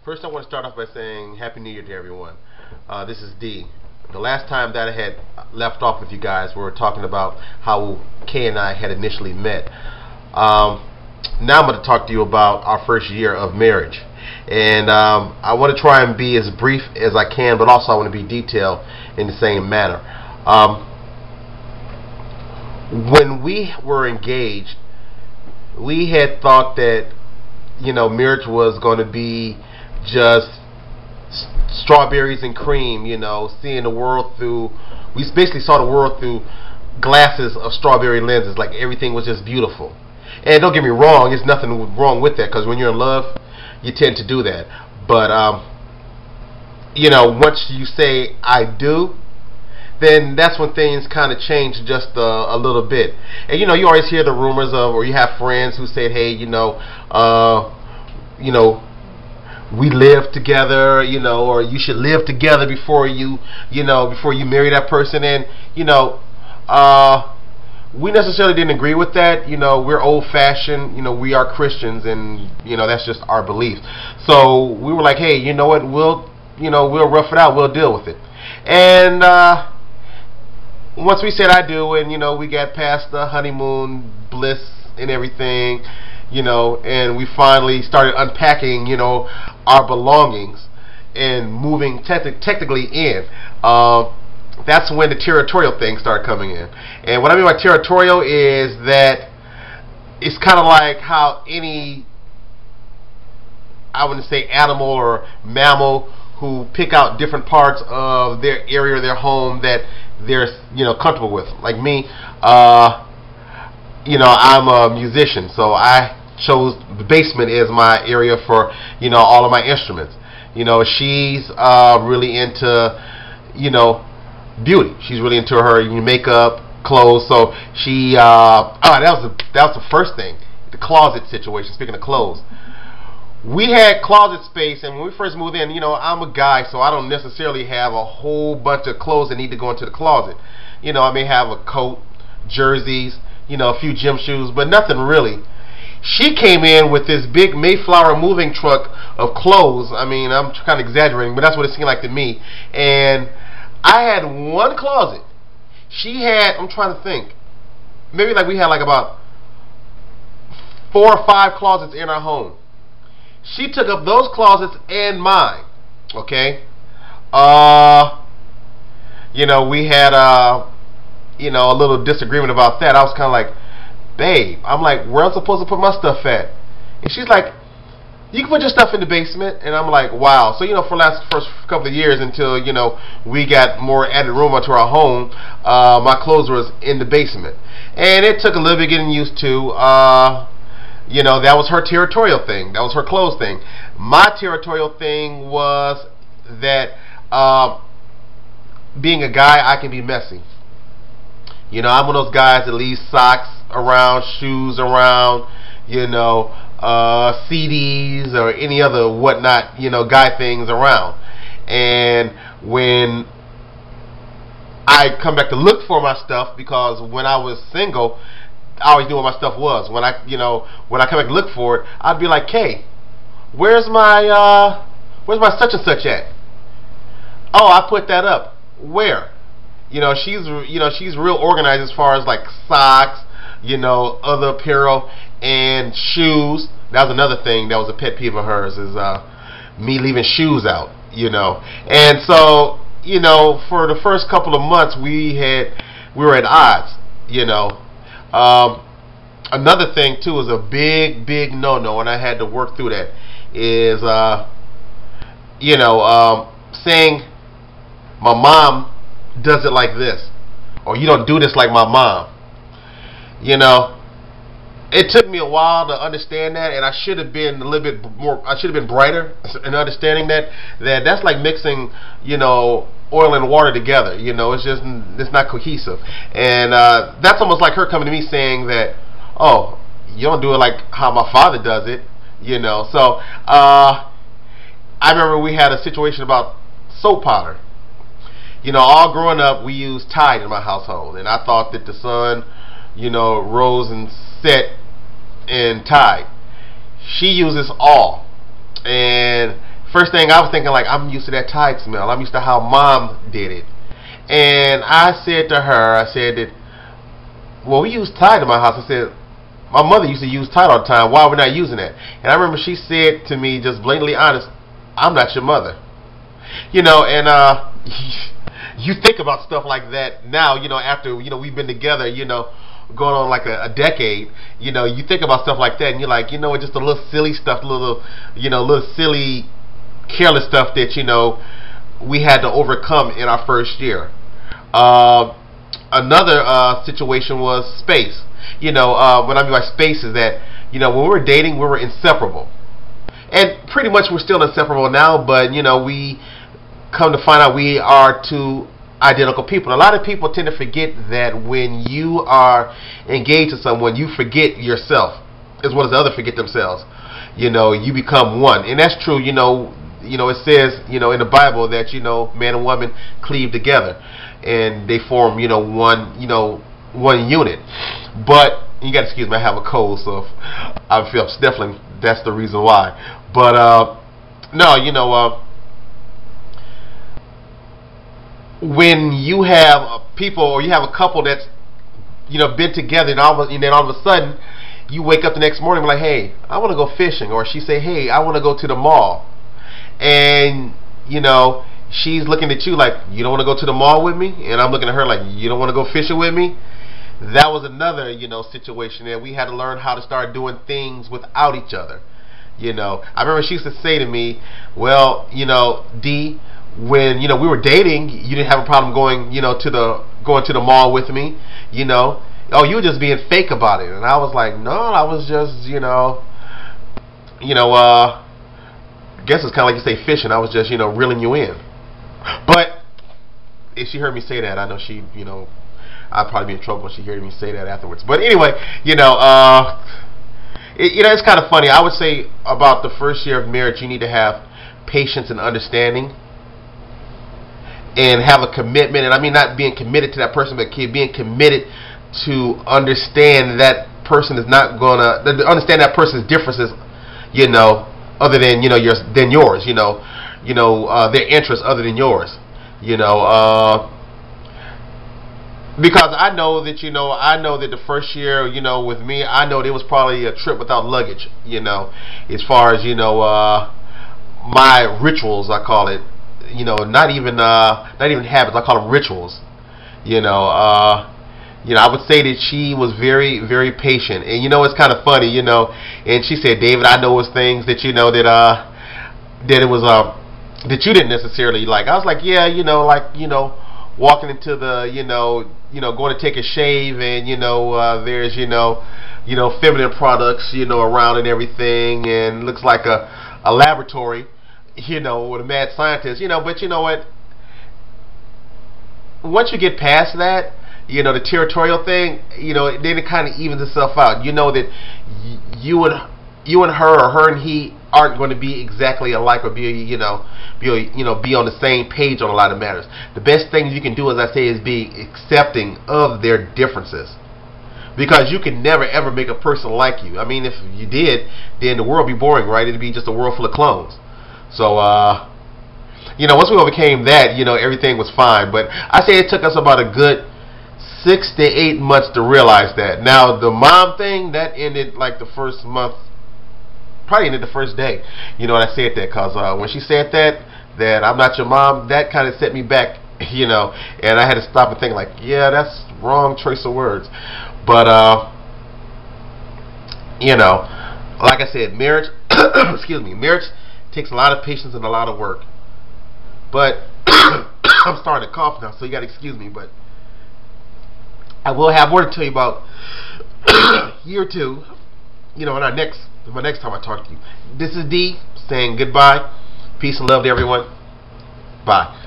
First, I want to start off by saying Happy New Year to everyone. This is D. The last time that I had left off with you guys, we were talking about how Kay and I had initially met. Now I'm going to talk to you about our first year of marriage. And I want to try and be as brief as I can, but also I want to be detailed in the same manner. When we were engaged, we had thought that, marriage was going to be just strawberries and cream, seeing the world through, we basically saw the world through glasses of strawberry lenses, like everything was just beautiful. And don't get me wrong, there's nothing wrong with that, because when you're in love, you tend to do that. But, once you say, I do, then that's when things kind of change just a little bit. And, you always hear the rumors of, or you have friends who say, hey, we live together, or you should live together before you marry that person. And, we necessarily didn't agree with that. We're old-fashioned. We are Christians, and that's just our belief. So we were like, hey, you know what? We'll rough it out. We'll deal with it. And once we said I do, and we got past the honeymoon bliss and everything, and we finally started unpacking, our belongings and moving technically in. That's when the territorial thing started coming in. And what I mean by territorial is that it's kind of like how any, I wouldn't say animal or mammal, who pick out different parts of their area or their home that they're comfortable with. Like me, I'm a musician, so I chose the basement as my area for all of my instruments. She's really into beauty. She's really into her makeup, clothes. So she that was the first thing, the closet situation. Speaking of clothes, we had closet space, and when we first moved in, I'm a guy, so I don't necessarily have a whole bunch of clothes that need to go into the closet. I may have a coat, jerseys, a few gym shoes, but nothing really. She came in with this big Mayflower moving truck of clothes. I mean, I'm kind of exaggerating, but that's what it seemed like to me. And I had one closet. She had, I'm trying to think, maybe we had about 4 or 5 closets in our home. She took up those closets and mine. Okay. We had a little disagreement about that. I was kind of like, babe, I'm like, where am I supposed to put my stuff at? And she's like, you can put your stuff in the basement. And I'm like, wow. So, for the first couple of years until, we got more added room onto our home, my clothes was in the basement. And it took a little bit getting used to. That was her territorial thing. That was her clothes thing. My territorial thing was that being a guy, I can be messy. I'm one of those guys that leaves socks around, shoes around, CDs or any other whatnot, guy things around. And when I come back to look for my stuff, because when I was single, I always knew where my stuff was. When I come back to look for it, I'd be like, "Kay, where's my such and such at? Oh, I put that up. Where?" She's real organized as far as socks, other apparel and shoes. That was another thing that was a pet peeve of hers, is me leaving shoes out. And so for the first couple of months we were at odds. Another thing too is a big no-no, and I had to work through that, is saying my mom does it like this, or you don't do this like my mom. It took me a while to understand that, and I should have been a little bit more, I should have been brighter in understanding that's like mixing oil and water together. It's not cohesive. And that's almost like her coming to me saying that, oh, you don't do it like how my father does it. So I remember we had a situation about soap powder. All growing up, we used Tide in my household, and I thought that the sun, rose and set in Tide. She uses all, and First thing I was thinking, like, I'm used to that Tide smell. I'm used to how Mom did it. And I said to her, I said that, well, we use Tide in my house. I said, my mother used to use Tide all the time. Why are we not using that? And I remember she said to me, just blatantly honest, I'm not your mother. You know, and you think about stuff like that now, you know, after, you know, we've been together, you know, going on like a decade, you know, you think about stuff like that and you're like, you know, just a little silly stuff, little silly, careless stuff that, you know, we had to overcome in our first year. Another situation was space. You know, what I mean by space is that, you know, when we were dating, we were inseparable. And pretty much we're still inseparable now, but, you know, we come to find out we are two identical people. A lot of people tend to forget that when you are engaged to someone, you forget yourself as well as the other forget themselves. You know, you become one. And that's true, you know, it says, you know, in the Bible that, you know, man and woman cleave together and they form, you know, one unit. But you got to excuse me, I have a cold, so I feel definitely that's the reason why. But no, you know, when you have people or you have a couple that's, you know, been together and then all of a sudden you wake up the next morning and be like, hey, I want to go fishing, or she say, hey, I want to go to the mall, and you know, she's looking at you like, you don't want to go to the mall with me, and I'm looking at her like, you don't want to go fishing with me. That was another, you know, situation that we had to learn how to start doing things without each other. You know, I remember she used to say to me, well, you know, D, when, you know, we were dating, you didn't have a problem going, you know, to the mall with me, you know. Oh, you were just being fake about it. And I was like, no, I was just, you know, I guess it's kind of like you say fishing. I was just, you know, reeling you in. But if she heard me say that, I know she, you know, I'd probably be in trouble when she heard me say that afterwards. But anyway, you know, it's kind of funny. I would say about the first year of marriage, you need to have patience and understanding, and have a commitment. And I mean not being committed to that person, but being committed to understand that person is not gonna understand that person's differences, you know, other than, you know, yours, you know, their interests other than yours, you know, because I know that, you know, the first year, you know, with me, I know there was probably a trip without luggage, you know, as far as, you know, my rituals, I call it, you know, not even habits, I call them rituals, you know, I would say that she was very, very patient. And, you know, it's kind of funny, you know, and she said, David, I know it's things that, you know, that it was, that you didn't necessarily like. I was like, yeah, you know, like, you know, walking into the, you know, going to take a shave, and, you know, there's, you know, feminine products, you know, around and everything, and looks like a laboratory, you know, with a mad scientist, you know. But you know what? Once you get past that, you know, the territorial thing, you know, then it kind of evens itself out. You know that you and her, or her and he, aren't going to be exactly alike, or be on the same page on a lot of matters. The best thing you can do, as I say, is be accepting of their differences, because you can never ever make a person like you. I mean, if you did, then the world would be boring, right? It'd be just a world full of clones. So you know, once we overcame that, you know, everything was fine. But I say it took us about a good 6 to 8 months to realize that. Now, the mom thing, that ended like the first month, probably ended the first day. You know, when I said that, because when she said that I'm not your mom, that kind of set me back, you know, and I had to stop and think like, yeah, that's wrong choice of words. But you know, like I said, marriage excuse me, marriage takes a lot of patience and a lot of work. But I'm starting to cough now, so you got to excuse me. But I will have more to tell you about year two, you know, in my next time I talk to you. This is D saying goodbye. Peace and love to everyone. Bye.